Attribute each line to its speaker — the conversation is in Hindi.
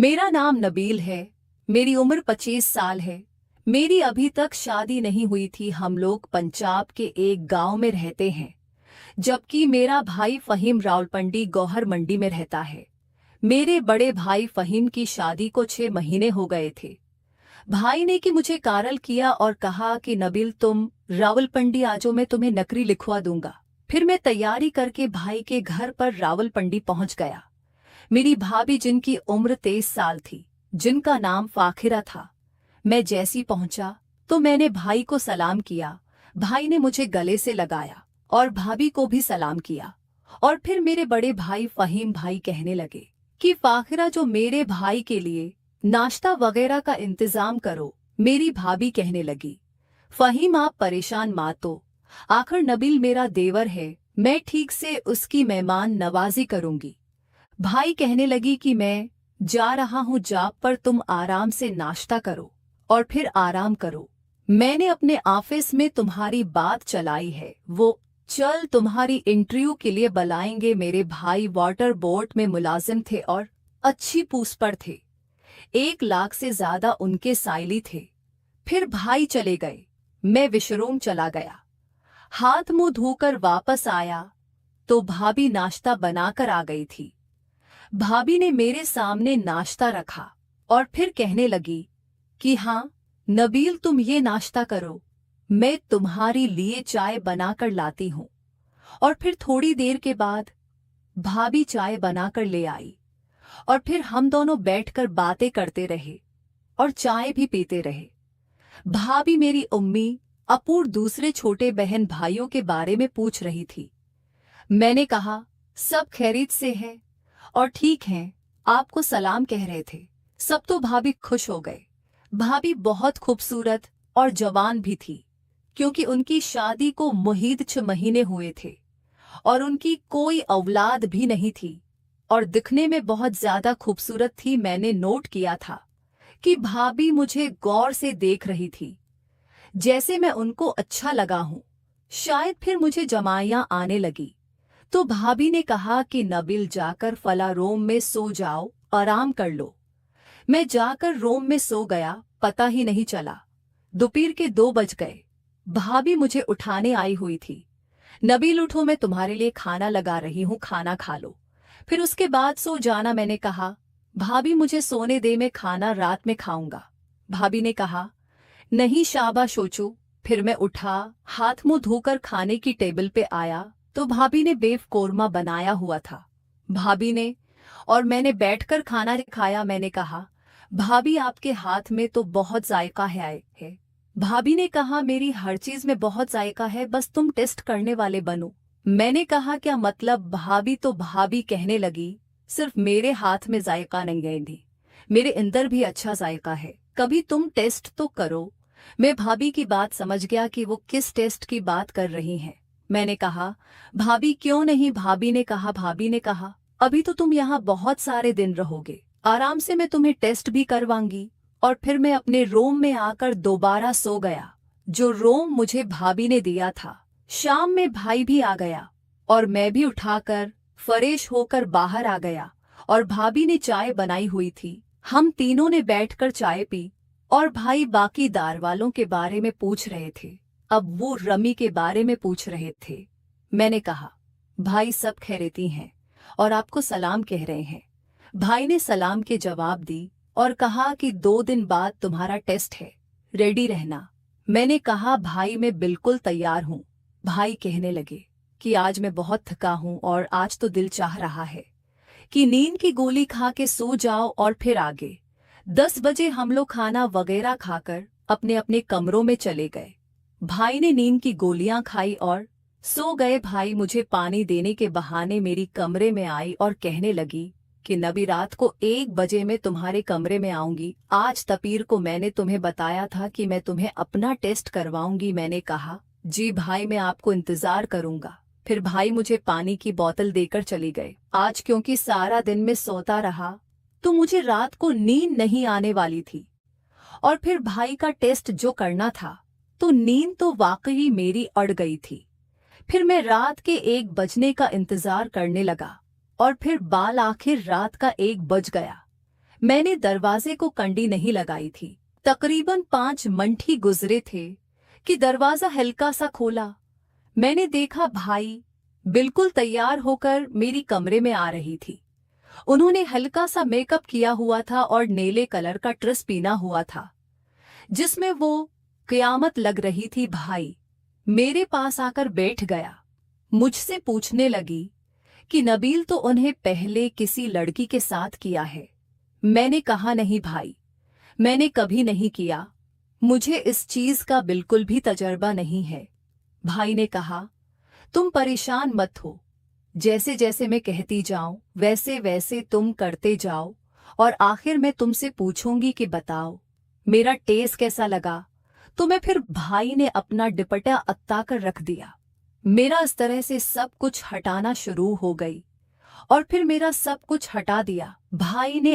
Speaker 1: मेरा नाम नबील है। मेरी उम्र 25 साल है। मेरी अभी तक शादी नहीं हुई थी। हम लोग पंजाब के एक गांव में रहते हैं, जबकि मेरा भाई फहीम रावलपिंडी गौहर मंडी में रहता है। मेरे बड़े भाई फहीम की शादी को 6 महीने हो गए थे। भाई ने कि मुझे कारल किया और कहा कि नबील तुम रावलपिंडी आ जाओ, मैं तुम्हें नौकरी लिखवा दूंगा। फिर मैं तैयारी करके भाई के घर पर रावलपिंडी पहुंच गया। मेरी भाभी जिनकी उम्र 23 साल थी, जिनका नाम फाखिरा था। मैं जैसी पहुंचा तो मैंने भाई को सलाम किया। भाई ने मुझे गले से लगाया और भाभी को भी सलाम किया। और फिर मेरे बड़े भाई फहीम भाई कहने लगे कि फाखिरा जो मेरे भाई के लिए नाश्ता वगैरह का इंतजाम करो। मेरी भाभी कहने लगी, फहीम आप परेशान मत हो, आखिर नबील मेरा देवर है, मैं ठीक से उसकी मेहमान नवाजी करूंगी। भाई कहने लगी कि मैं जा रहा हूँ जॉब पर, तुम आराम से नाश्ता करो और फिर आराम करो। मैंने अपने ऑफिस में तुम्हारी बात चलाई है, वो चल तुम्हारी इंटरव्यू के लिए बुलाएंगे। मेरे भाई वाटर बोर्ड में मुलाजिम थे और अच्छी पोस्ट पर थे। 1 लाख से ज्यादा उनके साइली थे। फिर भाई चले गए। मैं विश्रूम चला गया। हाथ मुंह धोकर वापस आया तो भाभी नाश्ता बनाकर आ गई थी। भाभी ने मेरे सामने नाश्ता रखा और फिर कहने लगी कि हाँ नबील तुम ये नाश्ता करो, मैं तुम्हारे लिए चाय बनाकर लाती हूँ। और फिर थोड़ी देर के बाद भाभी चाय बनाकर ले आई और फिर हम दोनों बैठकर बातें करते रहे और चाय भी पीते रहे। भाभी मेरी उम्मी अपूर दूसरे छोटे बहन भाइयों के बारे में पूछ रही थी। मैंने कहा सब खैरियत से है और ठीक हैं, आपको सलाम कह रहे थे। सब तो भाभी खुश हो गए। भाभी बहुत खूबसूरत और जवान भी थी, क्योंकि उनकी शादी को मुहीद 6 महीने हुए थे और उनकी कोई औलाद भी नहीं थी और दिखने में बहुत ज्यादा खूबसूरत थी। मैंने नोट किया था कि भाभी मुझे गौर से देख रही थी, जैसे मैं उनको अच्छा लगा हूं। शायद फिर मुझे जमाइयां आने लगी तो भाभी ने कहा कि नबील जाकर फला रूम में सो जाओ, आराम कर लो। मैं जाकर रूम में सो गया, पता ही नहीं चला। दोपहर के 2 बज गए। भाभी मुझे उठाने आई हुई थी। नबील उठो, मैं तुम्हारे लिए खाना लगा रही हूँ, खाना खा लो, फिर उसके बाद सो जाना। मैंने कहा भाभी मुझे सोने दे, मैं खाना रात में खाऊंगा। भाभी ने कहा नहीं शाबाश सोचो। फिर मैं उठा, हाथ मुंह धोकर खाने की टेबल पे आया तो भाभी ने बेफ कोरमा बनाया हुआ था। भाभी ने और मैंने बैठकर खाना खाया। मैंने कहा भाभी आपके हाथ में तो बहुत जायका है। भाभी ने कहा मेरी हर चीज में बहुत जायका है, बस तुम टेस्ट करने वाले बनो। मैंने कहा क्या मतलब भाभी? तो भाभी कहने लगी सिर्फ मेरे हाथ में जायका नहीं है, मेरे अंदर भी अच्छा जायका है, कभी तुम टेस्ट तो करो। मैं भाभी की बात समझ गया कि वो किस टेस्ट की बात कर रही हैं। मैंने कहा भाभी क्यों नहीं? भाभी ने कहा अभी तो तुम यहाँ बहुत सारे दिन रहोगे, आराम से मैं तुम्हें टेस्ट भी करवाऊंगी। और फिर मैं अपने रूम में आकर दोबारा सो गया, जो रूम मुझे भाभी ने दिया था। शाम में भाई भी आ गया और मैं भी उठाकर फ्रेश होकर बाहर आ गया और भाभी ने चाय बनाई हुई थी। हम तीनों ने बैठकर चाय पी और भाई बाकी दार वालों के बारे में पूछ रहे थे। अब वो रमी के बारे में पूछ रहे थे। मैंने कहा भाई सब खैरियती हैं और आपको सलाम कह रहे हैं। भाई ने सलाम के जवाब दी और कहा कि 2 दिन बाद तुम्हारा टेस्ट है, रेडी रहना। मैंने कहा भाई मैं बिल्कुल तैयार हूँ। भाई कहने लगे कि आज मैं बहुत थका हूँ और आज तो दिल चाह रहा है कि नींद की गोली खा के सो जाओ और फिर आगे। 10 बजे हम लोग खाना वगैरह खाकर अपने अपने कमरों में चले गए। भाई ने नींद की गोलियां खाई और सो गए। भाई मुझे पानी देने के बहाने मेरी कमरे में आई और कहने लगी कि नबी रात को 1 बजे मैं तुम्हारे कमरे में आऊंगी। आज तपीर को मैंने तुम्हें बताया था कि मैं तुम्हें अपना टेस्ट करवाऊंगी। मैंने कहा जी भाई मैं आपको इंतजार करूंगा। फिर भाई मुझे पानी की बोतल देकर चली गए। आज क्योंकि सारा दिन में सोता रहा तो मुझे रात को नींद नहीं आने वाली थी और फिर भाई का टेस्ट जो करना था तो नींद तो वाकई मेरी अड़ गई थी। फिर मैं रात के 1 बजने का इंतजार करने लगा और फिर बाल आखिर रात का 1 बज गया। मैंने दरवाजे को कंडी नहीं लगाई थी। तकरीबन 5 मिनट गुजरे थे कि दरवाजा हल्का सा खोला। मैंने देखा भाई बिल्कुल तैयार होकर मेरी कमरे में आ रही थी। उन्होंने हल्का सा मेकअप किया हुआ था और नीले कलर का ड्रेस पहना हुआ था जिसमें वो क़यामत लग रही थी। भाई मेरे पास आकर बैठ गया। मुझसे पूछने लगी कि नबील तो उन्हें पहले किसी लड़की के साथ किया है। मैंने कहा नहीं भाई, मैंने कभी नहीं किया, मुझे इस चीज का बिल्कुल भी तजर्बा नहीं है। भाई ने कहा तुम परेशान मत हो, जैसे जैसे मैं कहती जाऊं वैसे वैसे तुम करते जाओ और आखिर मैं तुमसे पूछूंगी कि बताओ मेरा टेस्ट कैसा लगा। तो मैं फिर भाई ने अपना दुपट्टा अत्ता कर रख दिया। मेरा इस तरह से सब कुछ हटाना शुरू हो गई और फिर मेरा सब कुछ हटा दिया। भाई ने